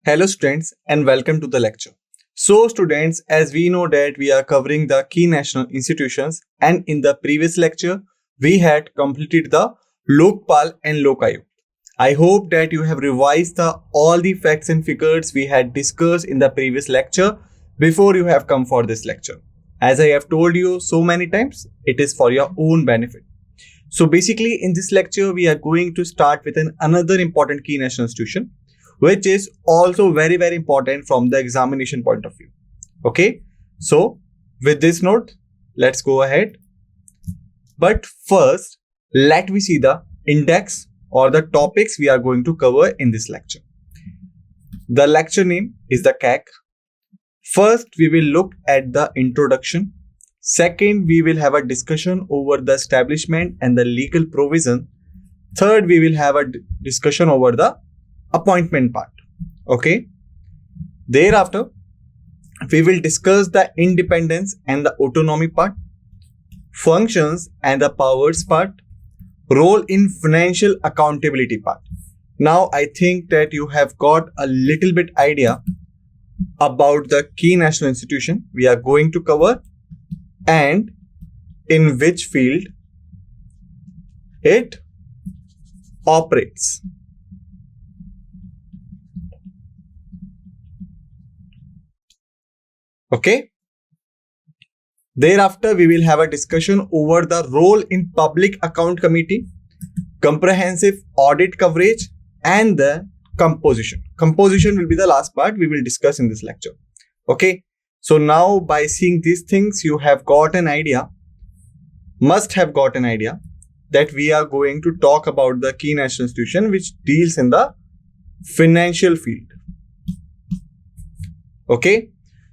Hello students and welcome to the lecture. So students, as we know that we are covering the key national institutions, and in the previous lecture we had completed the Lokpal and Lokayuk. I hope that you have revised all the facts and figures we had discussed in the previous lecture before you have come for this lecture. As I have told you so many times, it is for your own benefit. So basically in this lecture we are going to start with another important key national institution, which is also very important from the examination point of view. Okay, so with this note, let's go ahead. But first, let me see the index or the topics we are going to cover in this lecture. The lecture name is the CAG. First, we will look at the introduction. Second, we will have a discussion over the establishment and the legal provision. Third, we will have a discussion over the appointment part. Okay. Thereafter, we will discuss the independence and the autonomy part, functions and the powers part, role in financial accountability part. Now, I think that you have got a little bit idea about the key national institution we are going to cover and in which field it operates. Okay. Thereafter, we will have a discussion over the role in public account committee, comprehensive audit coverage, and the composition. Composition will be the last part we will discuss in this lecture. Okay. So now by seeing these things, you have got an idea, must have got an idea that we are going to talk about the key national institution which deals in the financial field. Okay.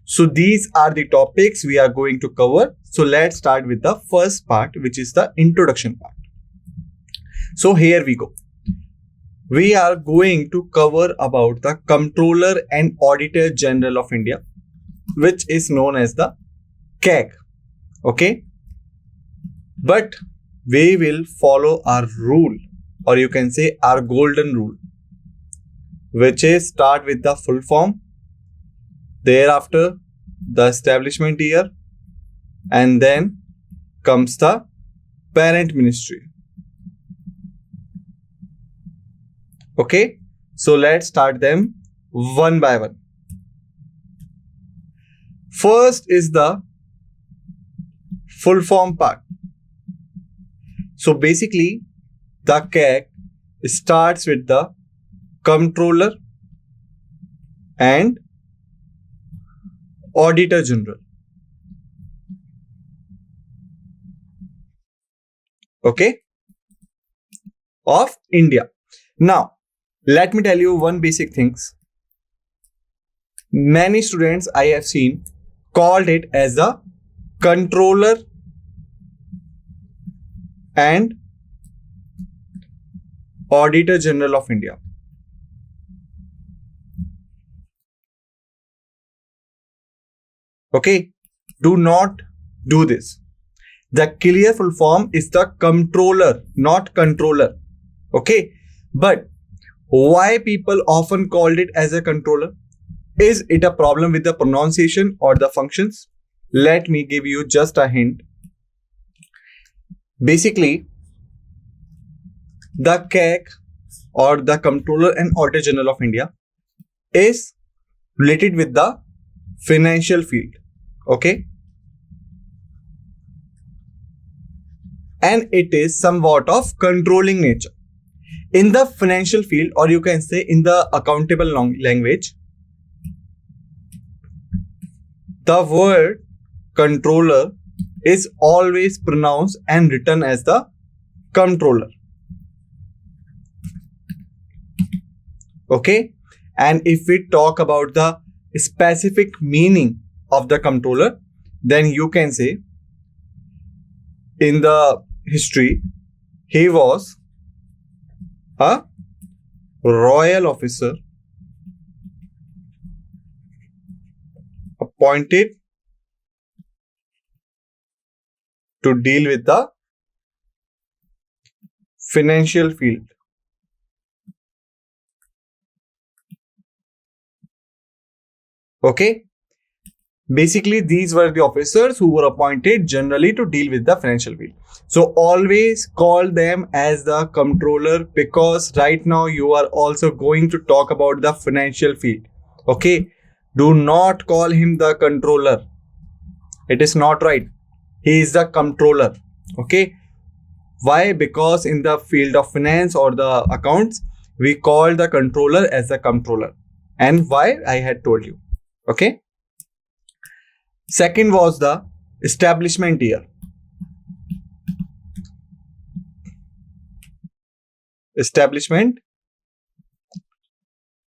So these are the topics we are going to cover. So let's start with the first part, which is the introduction part. So here we go. We are going to cover about the Comptroller and Auditor General of India, which is known as the CAG. Okay. But we will follow our rule, or you can say our golden rule, which is start with the full form. Thereafter, the establishment year, and then comes the parent ministry. Okay, so let's start them one by one. First is the full form part. So basically, the CAG starts with the Comptroller and Auditor General. Okay, of India. Now, let me tell you one basic things. Many students I have seen called it as the Comptroller and Auditor General of India. Okay, do not do this. The clear full form is the Comptroller, not Controller. Okay, but why people often called it as a Controller? Is it a problem with the pronunciation or the functions? Let me give you just a hint. Basically, the CAG or the Comptroller and Auditor General of India is related with the financial field. Okay, and it is somewhat of controlling nature. In the financial field, or you can say in the accountable language, the word controller is always pronounced and written as the comptroller. Okay, and if we talk about the specific meaning of the comptroller, then you can say in the history he was a royal officer appointed to deal with the financial field. Okay. Basically, these were the officers who were appointed generally to deal with the financial field. So always call them as the comptroller, because right now you are also going to talk about the financial field. Okay. Do not call him the controller. It is not right. He is the comptroller. Okay. Why? Because in the field of finance or the accounts, we call the controller as the comptroller. And why? I had told you. Okay. Second was the establishment year. Establishment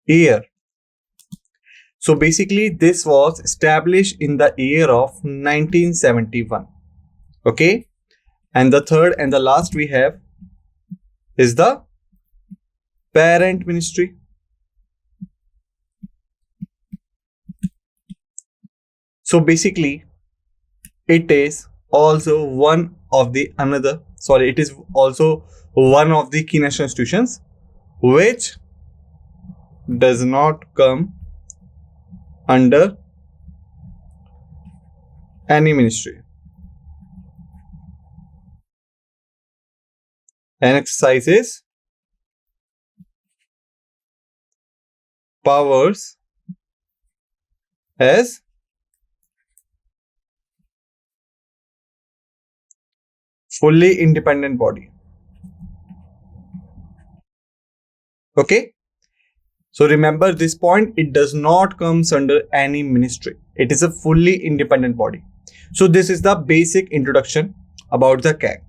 year. So basically, this was established in the year of 1971. Okay. And the third and the last we have is the parent ministry. So basically, it is also one of the key national institutions which does not come under any ministry and exercises powers as fully independent body. Okay. So remember this point, it does not comes under any ministry. It is a fully independent body. So this is the basic introduction about the CAG.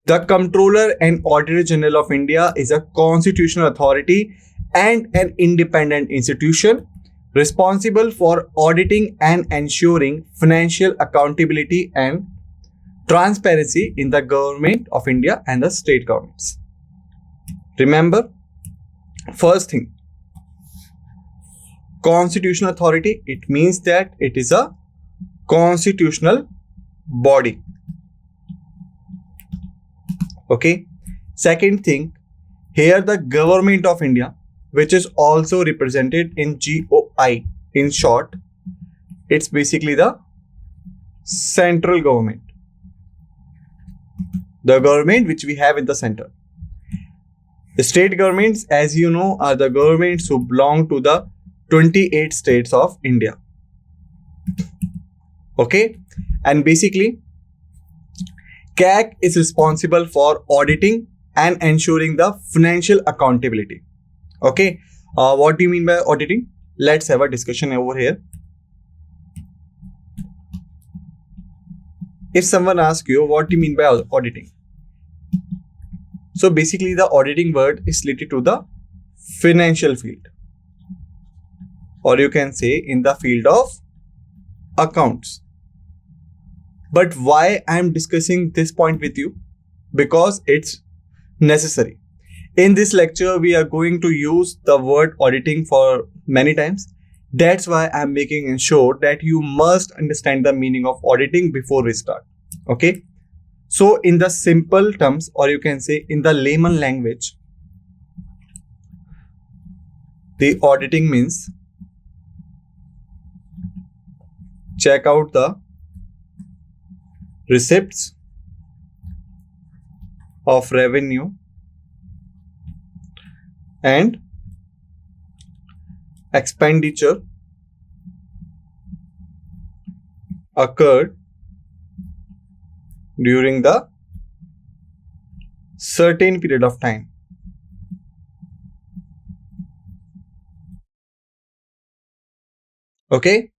The Comptroller and Auditor General of India is a constitutional authority and an independent institution responsible for auditing and ensuring financial accountability and transparency in the government of India and the state governments. Remember, first thing, constitutional authority, it means that it is a constitutional body. Okay. Second thing, here the government of India, which is also represented in GOI in short, it's basically the central government. The government which we have in the center. The state governments, as you know, are the governments who belong to the 28 states of India. Okay. And basically, CAG is responsible for auditing and ensuring the financial accountability. Okay. What do you mean by auditing? Let's have a discussion over here. If someone asks you, what do you mean by auditing? So basically, the auditing word is related to the financial field, or you can say in the field of accounts. But why I am discussing this point with you? Because it's necessary. In this lecture, we are going to use the word auditing for many times. That's why I'm making sure that you must understand the meaning of auditing before we start. Okay. So in the simple terms, or you can say in the layman language, the auditing means check out the receipts of revenue and expenditure occurred during the certain period of time. Okay,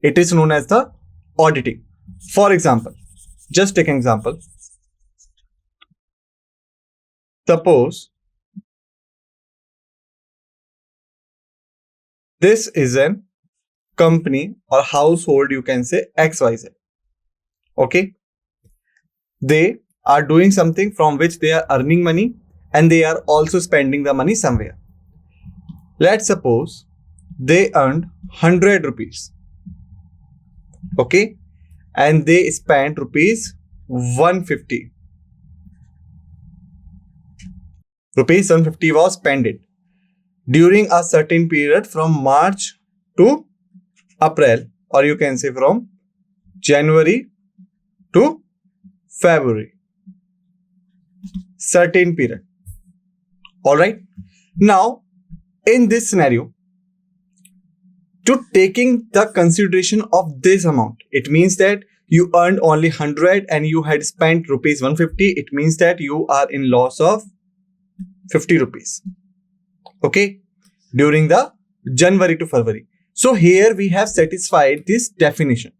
it is known as the auditing. For example, just take an example. Suppose this is an company or household, you can say XYZ. Okay, they are doing something from which they are earning money and they are also spending the money somewhere. Let's suppose they earned 100 rupees. Okay, and they spent rupees 150. Rupees 150 was spent during a certain period from March to April, or you can say from January to February, certain period. All right. Now, in this scenario, to taking the consideration of this amount, it means that you earned only 100 and you had spent rupees 150. It means that you are in loss of 50 rupees. Okay, during the January to February. So here we have satisfied this definition.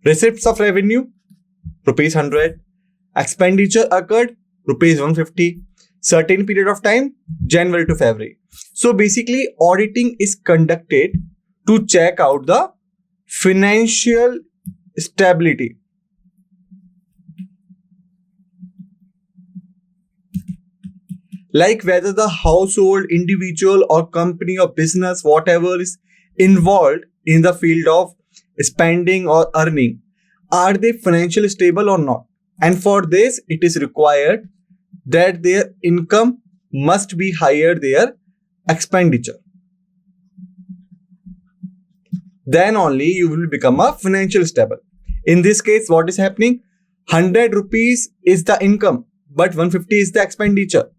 Receipts of revenue, rupees 100. Expenditure occurred, rupees 150. Certain period of time, January to February. So basically, auditing is conducted to check out the financial stability. Like whether the household, individual or company or business, whatever is involved in the field of spending or earning, are they financially stable or not? And for this, it is required that their income must be higher their expenditure. Then only you will become a financially stable. In this case, what is happening? 100 rupees is the income, but 150 is the expenditure.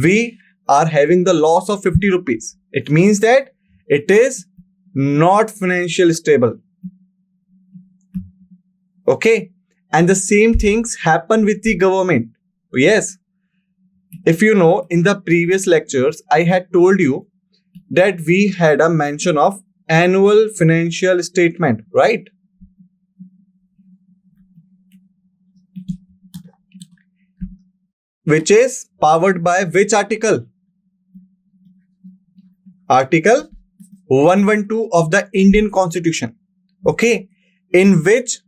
We are having the loss of 50 rupees. It means that it is not financially stable. Okay. And the same things happen with the government. Yes. If you know, in the previous lectures, I had told you that we had a mention of annual financial statement, right? Which is powered by which article? Article 112 of the Indian Constitution. Okay. In which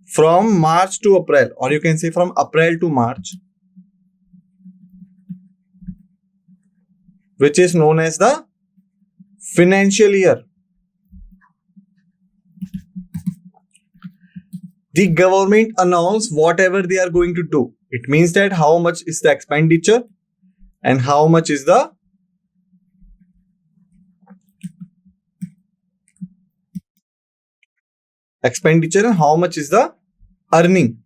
from March to April, or you can say from April to March, which is known as the financial year, the government announce whatever they are going to do. It means that how much is the expenditure and how much is the expenditure and how much is the earning.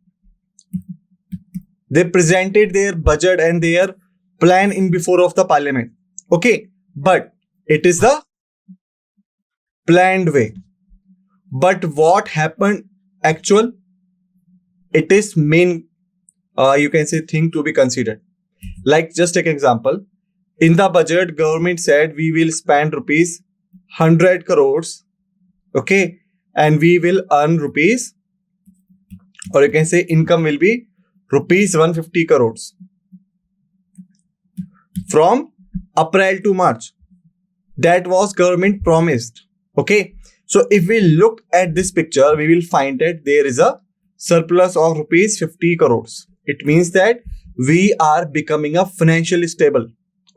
They presented their budget and their plan in before of the parliament. Okay, but it is the planned way. But what happened actual? It is main, you can say, thing to be considered. Like just take example. In the budget, government said we will spend rupees 100 crores. Okay, and we will earn rupees, or you can say income will be rupees 150 crores from April to March. That was government promised. Okay. So if we look at this picture, we will find that there is a surplus of rupees 50 crores. It means that we are becoming a financially stable.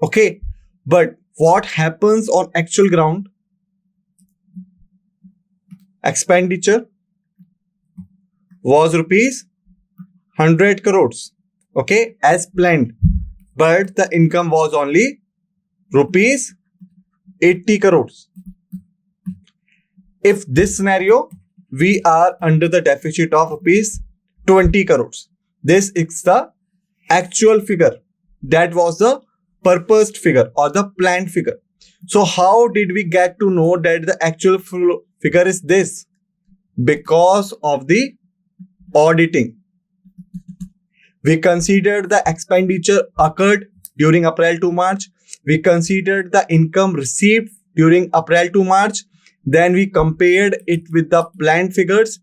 Okay. But what happens on actual ground? Expenditure was rupees 100 crores. Okay. As planned. But the income was only rupees 80 crores. If this scenario, we are under the deficit of rupees 20 crores. This is the actual figure. That was the purposed figure or the planned figure. So how did we get to know that the actual figure is this? Because of the auditing. We considered the expenditure occurred during April to March. We considered the income received during April to March. Then we compared it with the planned figures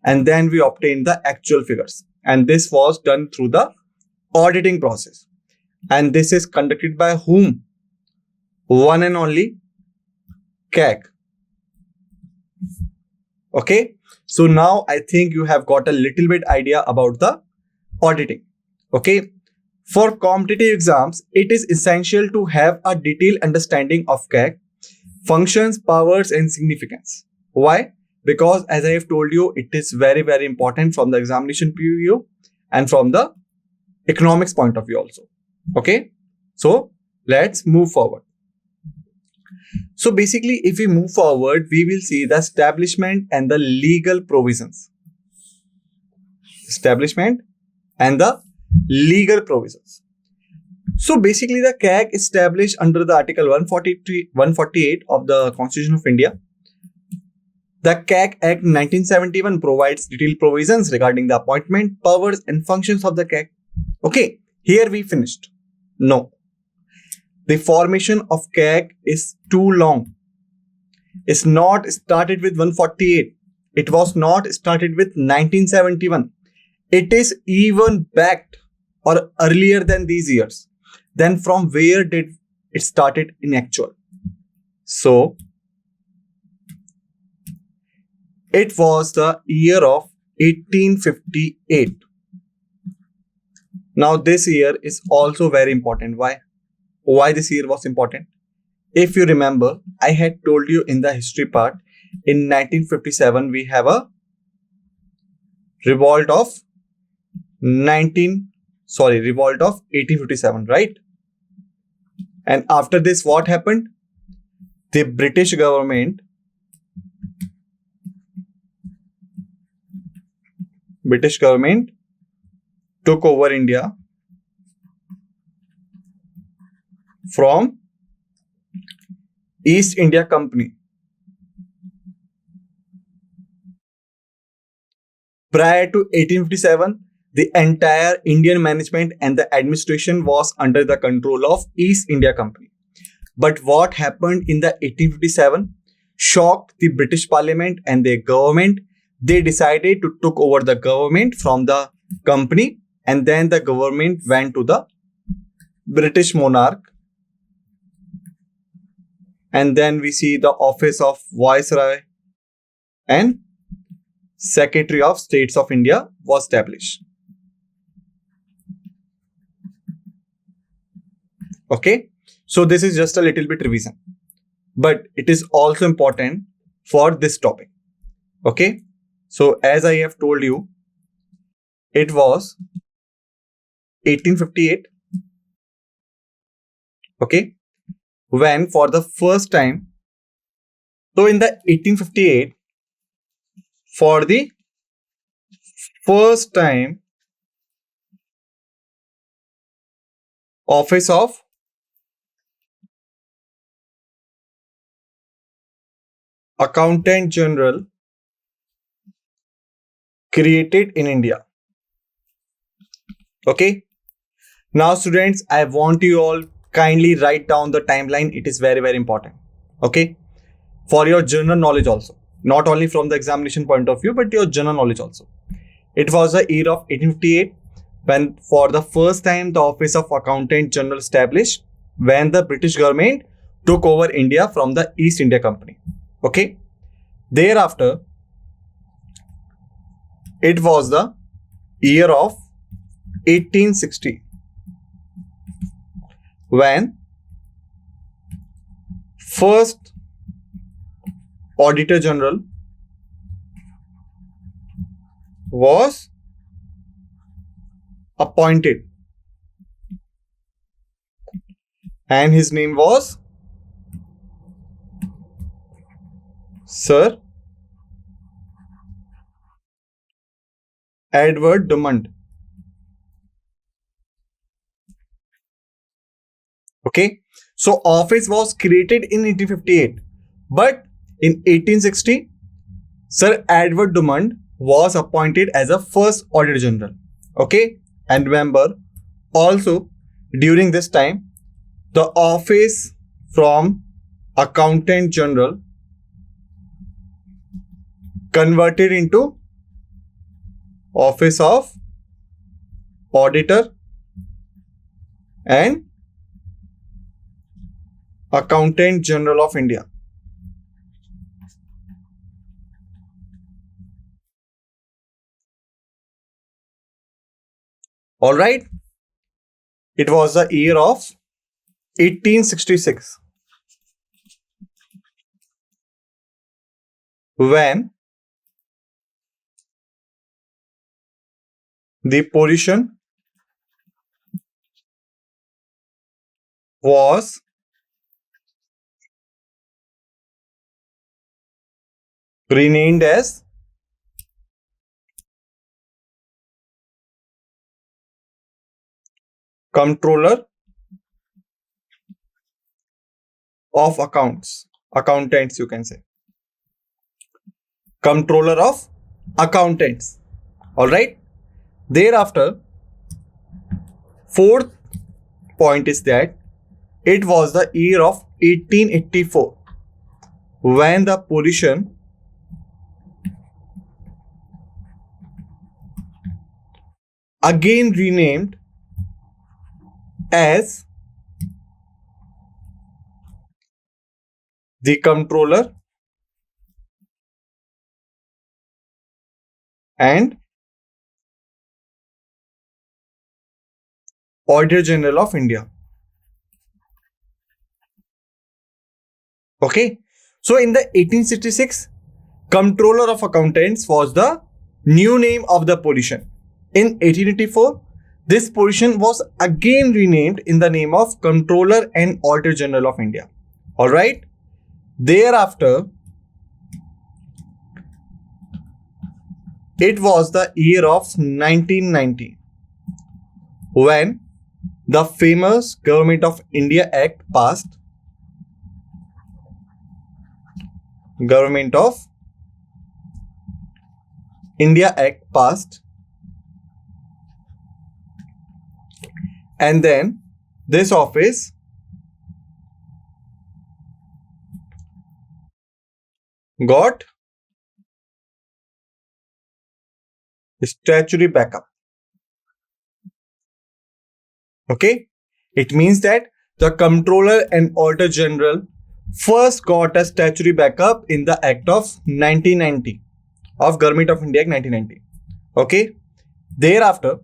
and then we obtained the actual figures. And this was done through the auditing process. And this is conducted by whom? One and only CAG. Okay. So now I think you have got a little bit idea about the auditing. Okay. For competitive exams, it is essential to have a detailed understanding of CAG, functions, powers and significance. Why? Because as I have told you, it is very, very important from the examination point of view and from the economics point of view also. Okay. So let's move forward. So basically, if we move forward, we will see the establishment and the legal provisions. Establishment and the legal provisions. So basically, the CAG established under the Article 148 of the Constitution of India. The CAG Act 1971 provides detailed provisions regarding the appointment, powers, and functions of the CAG. Okay, here we finished. No. The formation of CAG is too long. It's not started with 148. It was not started with 1971. It is even backed or earlier than these years. Then from where did it started in actual? So it was the year of 1858. Now this year is also very important. Why? Why this year was important? If you remember, I had told you in the history part, in 1957 we have a revolt of 1857, right? And after this, what happened? The British government took over India from East India Company. Prior to 1857, the entire Indian management and the administration was under the control of East India Company. But what happened in the 1857 shocked the British Parliament and their government. They decided to take over the government from the company, and then the government went to the British monarch. And then we see the office of Viceroy and Secretary of States of India was established. Okay, so this is just a little bit revision, but it is also important for this topic. Okay, so as I have told you, it was 1858. Okay, when for the first time, so in the 1858, for the first time, Office of Accountant General created in India. Okay. Now students, I want you all kindly write down the timeline. It is very, very important. Okay. For your general knowledge also. Not only from the examination point of view, but your general knowledge also. It was the year of 1858 when for the first time the Office of Accountant General established, when the British government took over India from the East India Company. Okay. Thereafter, it was the year of 1860 when first Auditor General was appointed, and his name was Sir Edward Drummond. Okay, so office was created in 1858, but in 1860, Sir Edward Drummond was appointed as a first Auditor General. Okay, and remember, also during this time, the office from Accountant General converted into Office of Auditor and Accountant General of India. All right. It was the year of 1866 when the position was renamed as Comptroller of Accountants, you can say. Comptroller of Accountants. Alright. Thereafter, fourth point is that it was the year of 1884 when the position again renamed as the Comptroller and Auditor General of India. Okay. So in the 1866, Comptroller of Accountants was the new name of the position. In 1884, this position was again renamed in the name of Comptroller and Auditor General of India. Alright. Thereafter, it was the year of 1990 when the famous Government of India Act passed. Government of India Act passed, and then this office got statutory backup. Okay, it means that the Comptroller and Auditor General first got a statutory backup in the Act of 1990 of Government of India Act 1990. Okay, thereafter,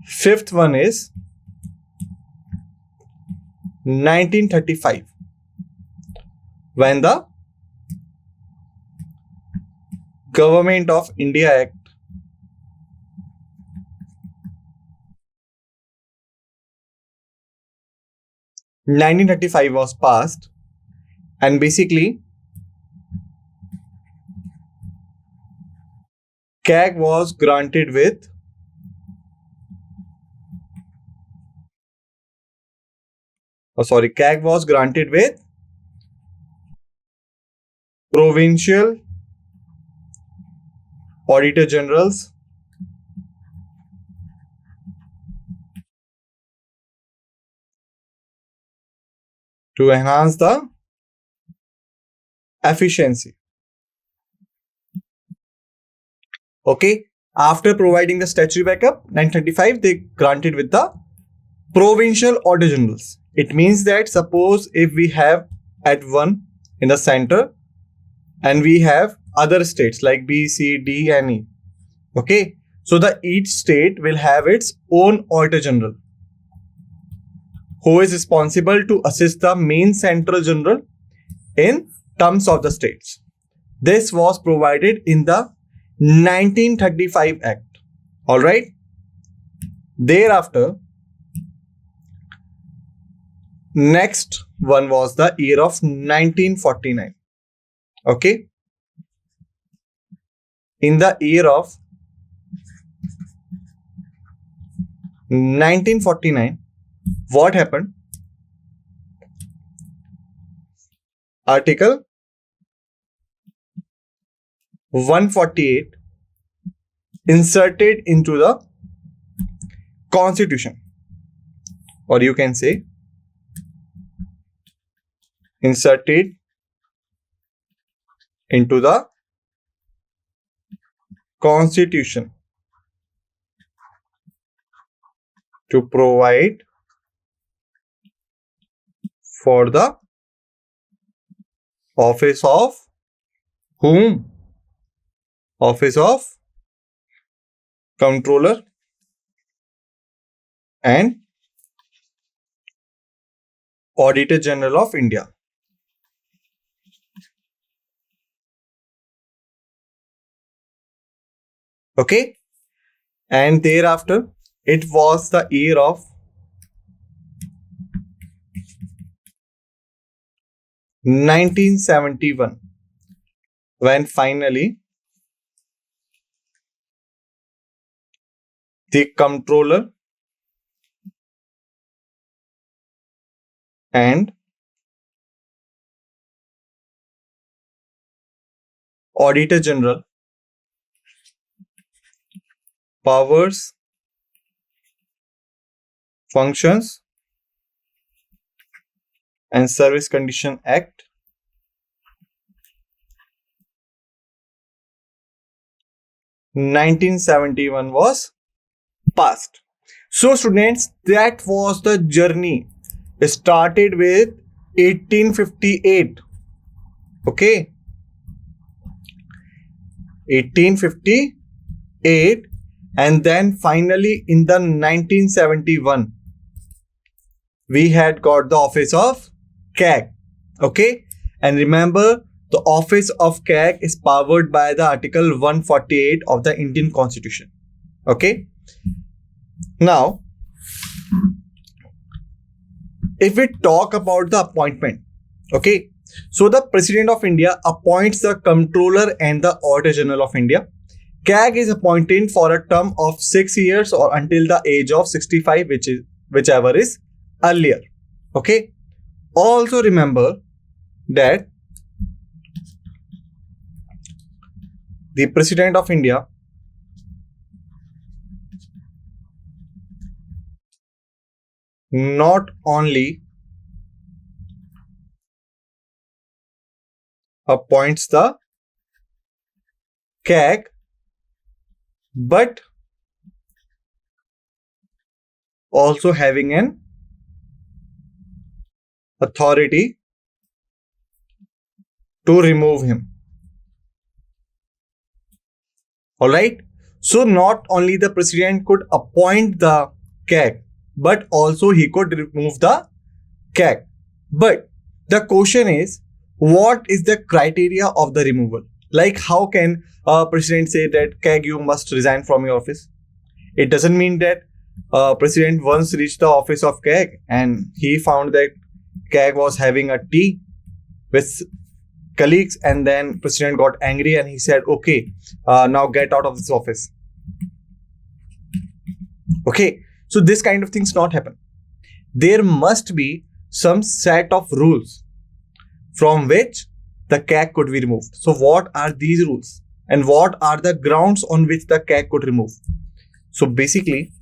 fifth one is 1935 when the Government of India Act 1935 was passed, and basically CAG was granted with CAG was granted with provincial auditor generals to enhance the efficiency. Okay, after providing the statutory backup, 1935 they granted with the provincial auditor generals. It means that suppose if we have at one in the center and we have other states like B, C, D and E. Okay, so the each state will have its own auditor general who is responsible to assist the main central general in terms of the states. This was provided in the 1935 Act. Alright. Thereafter, next one was the year of 1949. Okay. In the year of 1949, what happened? Article 148 inserted into the Constitution, or you can say inserted into the Constitution to provide for the office of whom? Office of Comptroller and Auditor General of India. Okay, and thereafter it was the year of 1971, when finally the Comptroller and Auditor General Powers, Functions and Service Condition Act (1971) was passed. So students, that was the journey. It started with 1858. Okay, 1858, and then finally in the 1971 we had got the office of CAG. Okay, and remember, the office of CAG is powered by the Article 148 of the Indian Constitution. Okay, now if we talk about the appointment, okay, so the President of India appoints the Comptroller and the Auditor General of India. CAG is appointed for a term of 6 years or until the age of 65, whichever is earlier. Okay, also remember that the President of India not only appoints the CAG but also having an authority to remove him. Alright, so not only the President could appoint the CAG, but also he could remove the CAG. But the question is, what is the criteria of the removal? Like, how can a President say that CAG, you must resign from your office? It doesn't mean that President once reached the office of CAG and he found that CAG was having a tea with colleagues, and then President got angry and he said, okay, now get out of this office. Okay, so this kind of things not happen. There must be some set of rules from which the CAG could be removed. So what are these rules and what are the grounds on which the CAG could remove? So basically,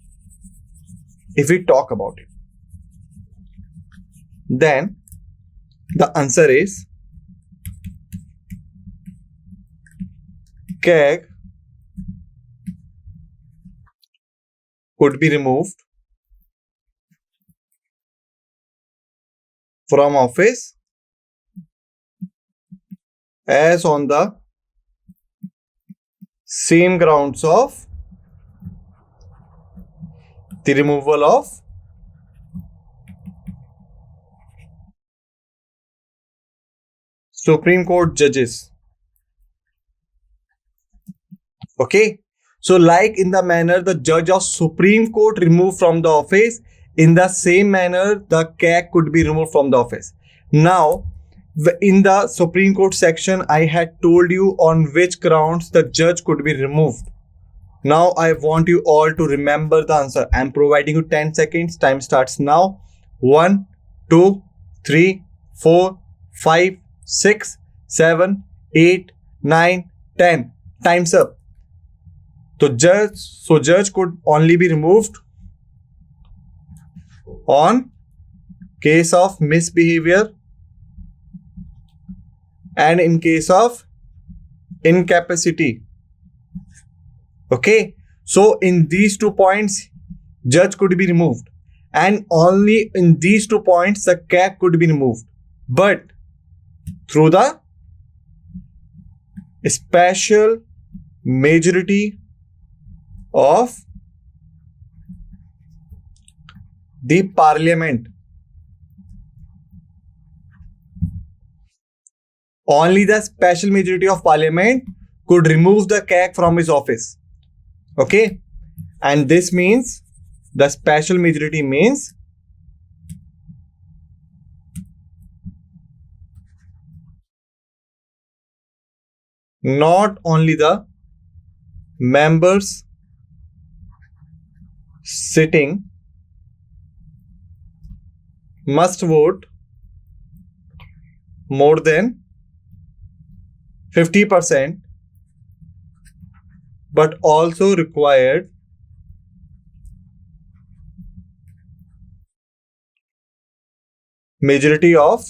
if we talk about it, then the answer is CAG could be removed from office as on the same grounds of the removal of Supreme Court judges. Okay, so like in the manner the judge of Supreme Court removed from the office, in the same manner the CAG could be removed from the office. Now, in the Supreme Court section, I had told you on which grounds the judge could be removed. Now I want you all to remember the answer. I am providing you 10 seconds. Time starts now. 1, 2, 3, 4, 5, 6, 7, 8, 9, 10. Time's up. So judge could only be removed on case of misbehavior and in case of incapacity. Okay, so in these 2 points, judge could be removed, and only in these 2 points the CAG could be removed, but through the special majority of the Parliament. Only the special majority of Parliament could remove the CAG from his office. Okay, and this means the special majority means not only the members sitting must vote more than 50%, but also required majority of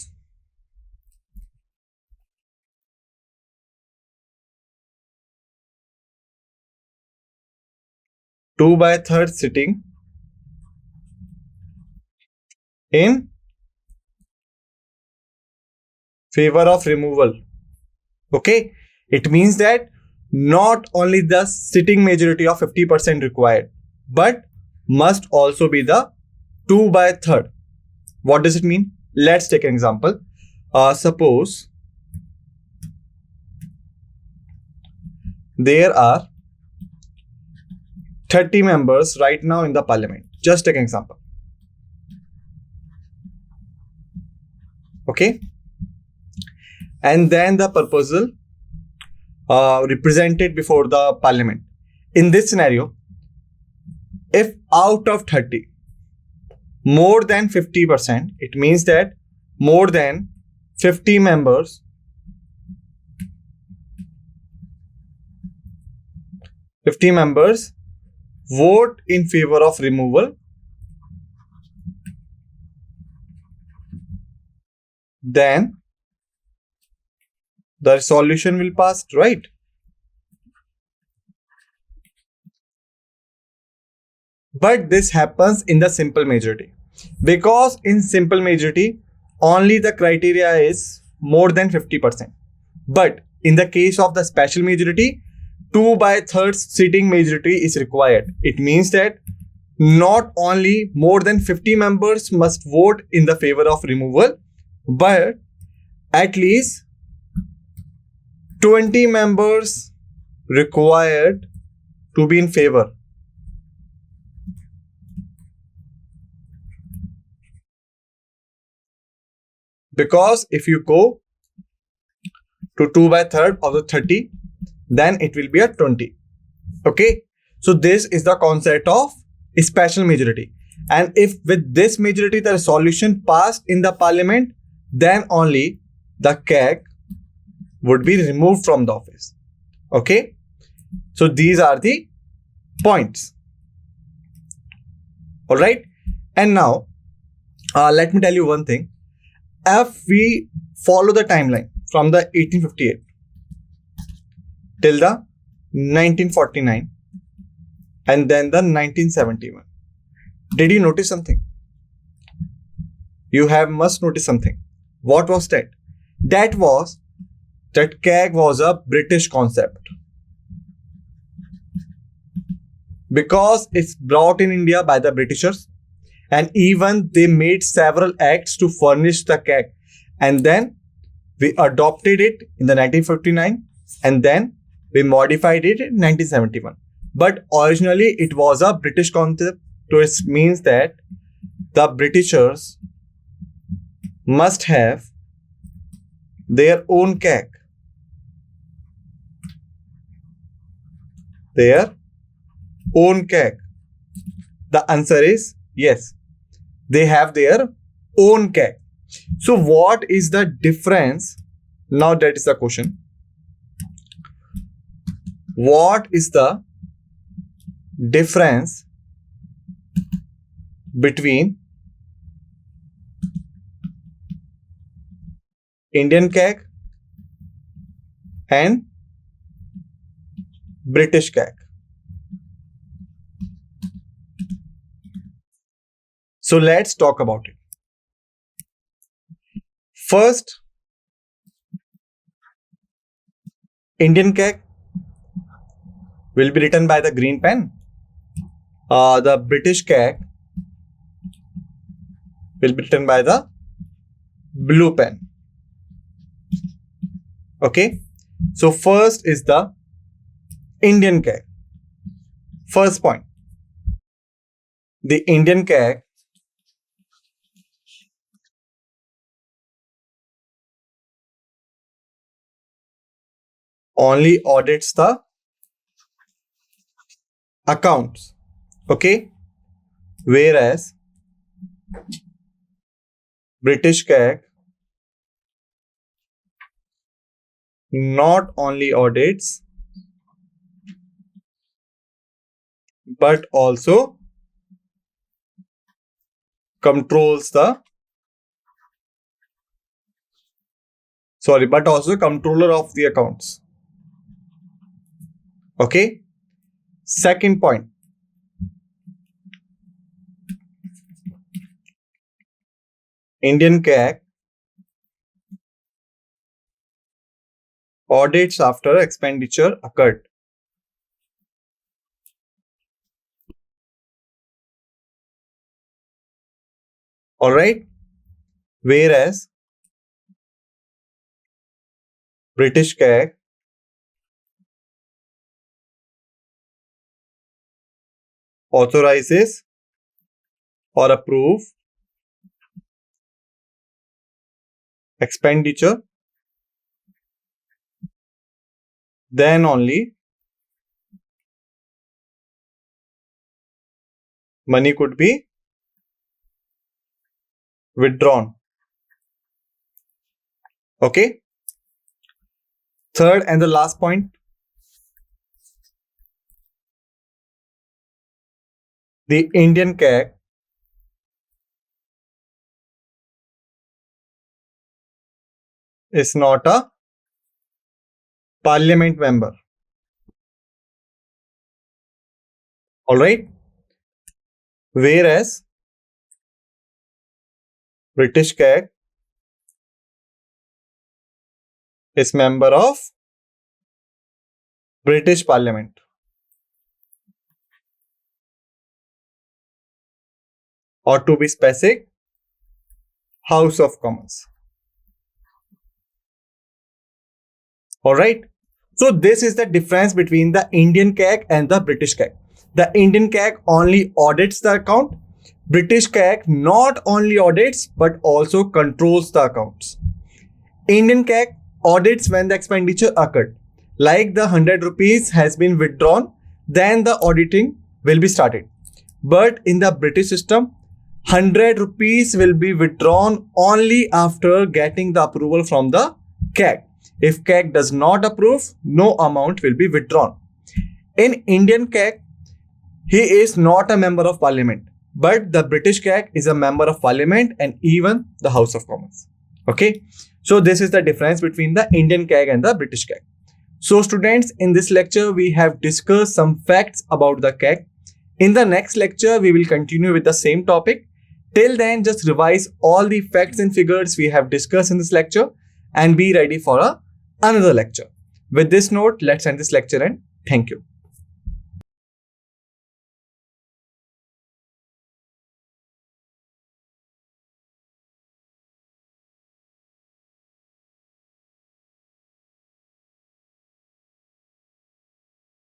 2/3 sitting in favor of removal. Okay, it means that not only the sitting majority of 50% required, but must also be the 2/3. What does it mean? Let's take an example. Suppose there are 30 members right now in the parliament. Just take an example. Okay. And then the proposal represented before the parliament. In this scenario, if out of 30, more than 50%, it means that more than 50 members vote in favor of removal, then the resolution will pass, right? But this happens in the simple majority, because in simple majority only the criteria is more than 50%. But in the case of the special majority, 2/3 sitting majority is required. It means that not only more than 50 members must vote in the favor of removal, but at least 20 members required to be in favor. Because if you go to 2/3 of the 30, then it will be a 20. Okay. So this is the concept of special majority. And if with this majority the resolution passed in the parliament, then only the CAG would be removed from the office. Okay. So these are the points. All right. And now let me tell you one thing. If we follow the timeline from the 1858 till the 1949 and then the 1971, did you notice something? You must notice something. What was that? That CAG was a British concept, because it's brought in India by the Britishers, and even they made several acts to furnish the CAG, and then we adopted it in the 1959, and then we modified it in 1971. But originally it was a British concept, so it means that the Britishers must have their own CAG. Their own CAG. The answer is yes. They have their own CAG. So what is the difference? Now that is the question. What is the difference between Indian CAG and British CAG? So let's talk about it. First, Indian CAG will be written by the green pen. The British CAG will be written by the blue pen. Okay. So first is the Indian CAG. First point. The Indian CAG only audits the accounts. Okay. Whereas British CAG not only audits but also controls the but also controller of the accounts. Okay. Second point. Indian CAG audits after expenditure occurred. Alright. Whereas British CAG authorizes or approve expenditure, then only money could be withdrawn. Okay. Third and the last point. The Indian CAG is not a parliament member. Alright. Whereas British CAG is member of British Parliament. Or to be specific, House of Commons. Alright. So this is the difference between the Indian CAG and the British CAG. The Indian CAG only audits the account. British CAG not only audits but also controls the accounts. Indian CAG audits when the expenditure occurred. Like the 100 rupees has been withdrawn, then the auditing will be started. But in the British system, 100 rupees will be withdrawn only after getting the approval from the CAG. If CAG does not approve, no amount will be withdrawn. In Indian CAG, he is not a member of parliament, but the British CAG is a member of parliament and even the House of Commons. Okay. So this is the difference between the Indian CAG and the British CAG. So students, in this lecture, we have discussed some facts about the CAG. In the next lecture, we will continue with the same topic. Till then, just revise all the facts and figures we have discussed in this lecture and be ready for another lecture. With this note, let's end this lecture and thank you.